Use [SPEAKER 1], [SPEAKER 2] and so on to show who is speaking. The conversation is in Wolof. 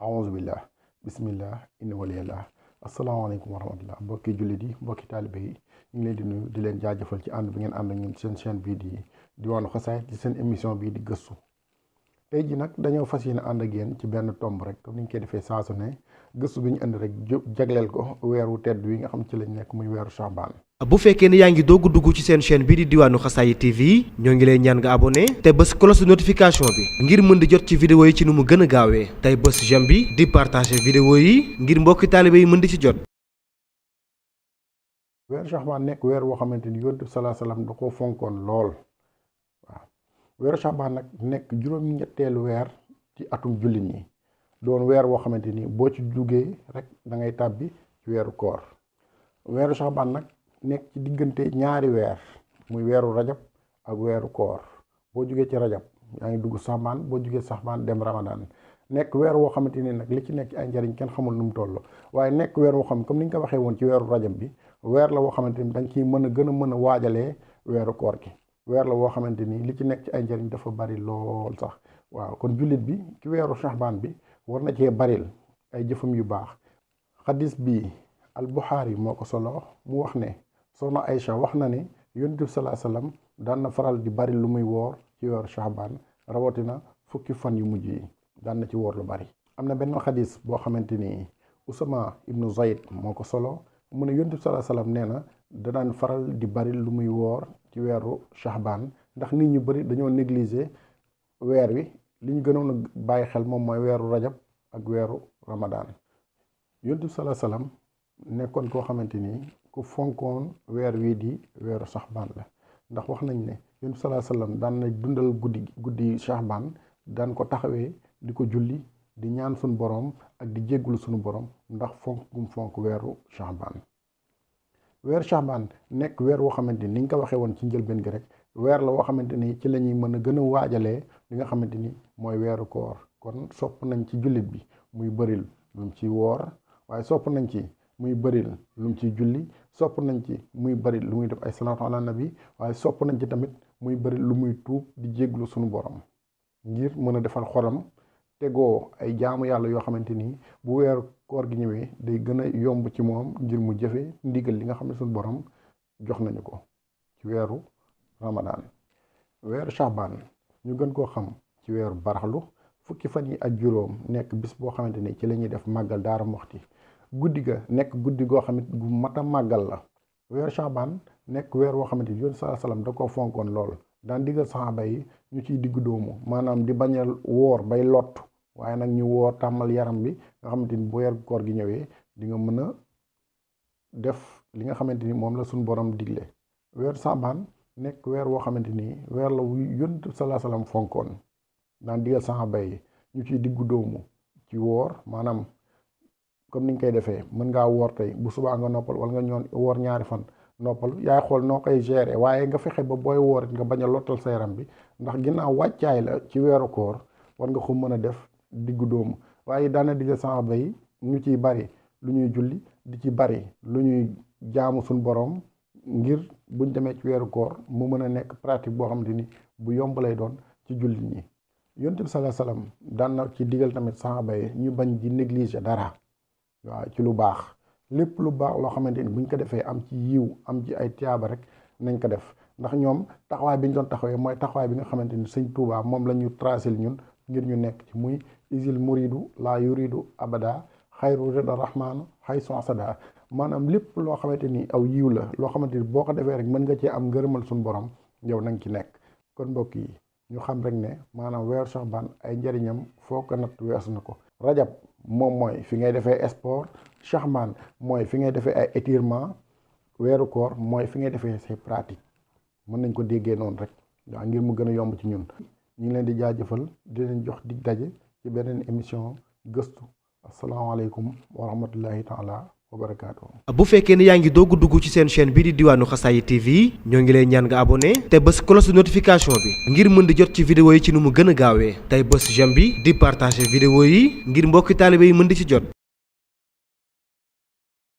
[SPEAKER 1] aouzubillah bismillah inna waliyallah asalaamaaleykum wa rahmatullah mbokki jullit yi mbokki taalibe yi ñu ngi leen di nuyu di leen jaajëfal ci ànd bi ngeen ànd ak ñun seen chaîne bii di Diwaanu Xasaayid ci seen émission bii di gëstu. tey ji nag dañoo fas yéene ànd ak yéen ci benn tomb rek comme ni ñu koy defee saa su ne gëstu bi ñu indi rek jagleel ko weeru tedd wi nga xam ci lañ nekk muy weeru Sha'ban.
[SPEAKER 2] bu fekkee ne yaa ngi doog dugg ci seen chaîne bii di Diwaanu Xasaayid TV ñoo ngi lay ñaan nga abonné te bës cloche de notification bi ngir mën di jot ci vidéo yi ci nu mu gën a gaawee tey bës j'aime bi di partager vidéo yi ngir mbokki taalibe yi mën di ci jot.
[SPEAKER 1] weeru Sha'ban nekk weer woo xamante ni Yonent bi sallallahu alayhi wa sallam da koo fonkoon lool waaw weeru Sha'ban nag nekk juróom-ñetteelu weer ci atum jullit ñi doon weer woo xamante ni boo ci jugee rek da ngay tàbbi ci weeru koor weeru Sha'ban nag nekk ci diggante ñaari weer muy weeru rajab ak weeru koor boo jugee ci rajab yaa ngi dugg Sha'ban boo jugee Sha'ban dem Ramadan nekk weer woo xamante ni nag li ci nekk ay njariñ kenn xamul nu mu toll waaye nekk weer woo xam comme ni ñu ko waxee woon ci weeru rajab bi weer la woo xamante ni da nga ciy mën a gën a mën a waajalee weeru koor gi weer la woo xamante ni li ci nekk ci ay njariñ dafa bari lool sax waaw kon jullit bi ci weeru Sha'ban bi war na cee baril ay jëfam yu baax. xadis bi al Buxaari moo ko solo mu wax ne soxna Aïcha wax na ne Yonent bi sallallahu alayhi wasallam daan na faral di bari lu muy woor ci weeru Sha'ban rawatina fukki fan yu mujj yi daan na ci woor lu bari. am na benn xadis boo xamante ni Usama ibnu Zayd moo ko solo mu ne Yonent bi sallallahu alayhi wasallam nee na da daan faral di bari lu muy woor ci weeru Sha'ban ndax nit ñu bari dañoo négliger weer wi li ñu gënoon a bàyyi xel moom mooy weeru rajab ak weeru Ramadan. Yonent bi sallallahu alayhi wasallam nekkoon koo xamante ni ku fonkoon weer wii di weeru Sha'ban la ndax wax nañ ne Yonent bi sallallahu alayhi wasallam daan na dundal guddi Sha'ban daan ko taxawee di ko julli di ñaan suñu borom ak di jéggulu suñu borom ndax fonk weeru Sha'ban. weeru Sha'ban nekk weer woo xamante ni ñu ko waxee woon ci njëlbeen gi rek weer la woo xamante ni ci la ñuy mën a gën a waajalee li nga xamante ni mooy weeru koor kon sopp nañ ci jullit bi muy bëril lu mu ci woor waaye sopp nañ ci muy bëril lu mu ciy julli sopp nañ ci muy bëril lu muy def ay salaatu ala nabi waaye sopp nañ ci tamit muy bëril lu muy tuub di jégglu suñu borom ngir mën a defal xolam tegoo ay jaamu yàlla yoo xamante ni bu weeru koor gi ñëwee day gën a yomb ci moom ngir mu jëfe ndigal li nga xam ne suñu borom jox nañu ko ci weeru Ramadan. weeru Sha'ban ñu gën koo xam ci weeru baraxlu fukki fan yi ak juróom nekk bis boo xamante ni ci la ñuy def màggal Daaru Muxti guddi ga nekk guddi goo xamante gu mat a màggal la. weeru Sha'ban nekk weer woo xamante ni Yonent sallallahu alayhi wasallam da koo fonkoon lool daan digal saxaaba yi ñu ciy diggu doomu maanaam di bañ a woor bay lott waaye nag ñu woor tàmmal yaram bi nga xamante ni bu weeru koor gi ñëwee di nga mën a def li nga xamante ni moom la suñu borom digle. weeru Sha'ban nekk weer woo xamante ni weer la wu Yonent sallallahu alayhi wasallam fonkoon daan digal saxaaba yi ñu ciy diggu doomu ci woor maanaam comme ni ñu koy defee mën ngaa woor tey bu subaa nga noppal wala nga ñoon woor ñaari fan noppal yaay xool noo koy gérer waaye nga fexe ba booy woor nga bañ a lottal sa yaram bi ndax ginnaaw wàccaay la ci weeru koor war nga ko mën a def diggu doomu waaye daana digal saxaaba yi ñu ciy bari lu ñuy julli di ci bari lu ñuy jaamu suñu borom ngir buñ demee ci weeru koor mu mën a nekk pratique boo xamante ni bu yomb lay doon ci jullit ñi. Yonent bi sallallahu alayhi wasallam daan na ci digal tamit saxaaba yi ñu bañ di négliger dara waaw ci lu baax lépp lu baax loo xamante ni buñ ko defee am ci yiw am ci ay tiyaaba rek nañ ko def ndax ñoom taxawaay bi ñu doon taxawee mooy taxawaay bi nga xamante ni Sëñ Tuubaa moom la ñu tracé ñun ngir ñu nekk ci muy isil muridu la yuridu abada xayru rida rahmaanu xay sonsada maanaam lépp loo xamante ni aw yiw la loo xamante ni boo ko defee rek mën nga cee am ngërëmal suñu borom yow nañ ci nekk. kon mbokk yi ñu xam rek ne maanaam weeru Sha'ban ay njariñam foo ko natt weesu na ko. rajab moom mooy fi ngay defee sport Sha'ban mooy fi ngay defee ay étirement weeru koor mooy fi ngay defee say pratique mën nañ ko déggee noonu rek waaw ngir mu gën a yomb ci ñun. ñu ngi leen di jaajëfal di leen jox dig daje ci beneen émission gëstu asalaamaaleykum wa rahmatullahi taala wa barakaatu.
[SPEAKER 2] bu fekkee ne yaa ngi doog dugg ci seen chaîne bii di Diwaanu Xasaayid TV ñoo ngi lay ñaan nga abonné te bës cloche de notification bi ngir mën di jot ci vidéo yi ci nu mu gën a gaawee tey bës j'aime bi di partager vidéo yi ngir mbokki taalibe yi mën di ci jot.